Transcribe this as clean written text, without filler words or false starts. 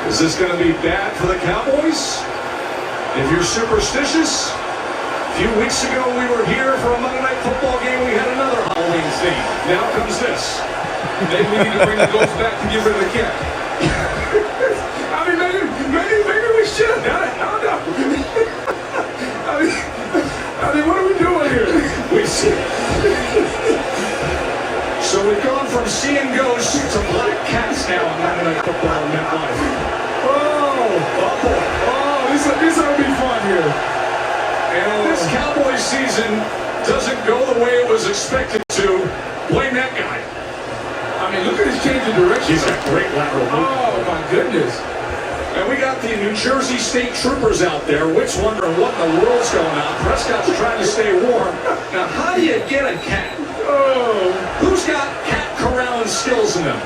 Is this going to be bad for the Cowboys? If you're superstitious, a few weeks ago we were here for a Monday Night Football game. We had another Halloween theme. Now comes this. Maybe we need to bring the ghost back to get rid of the cat. I mean, maybe we should. No. I mean, what are we doing here? We see. So we've gone from seeing ghosts to black cats now on Monday Night Football in MetLife. This ought to be fun here. And this Cowboys season doesn't go the way it was expected to. Blame that guy. I mean, look at his change of direction. He's got great lateral movement. Oh, my goodness. And we got the New Jersey State Troopers out there, which wondering what in the world's going on. Prescott's trying to stay warm. Now, how do you get a cat? Oh. Who's got cat corralling skills in them?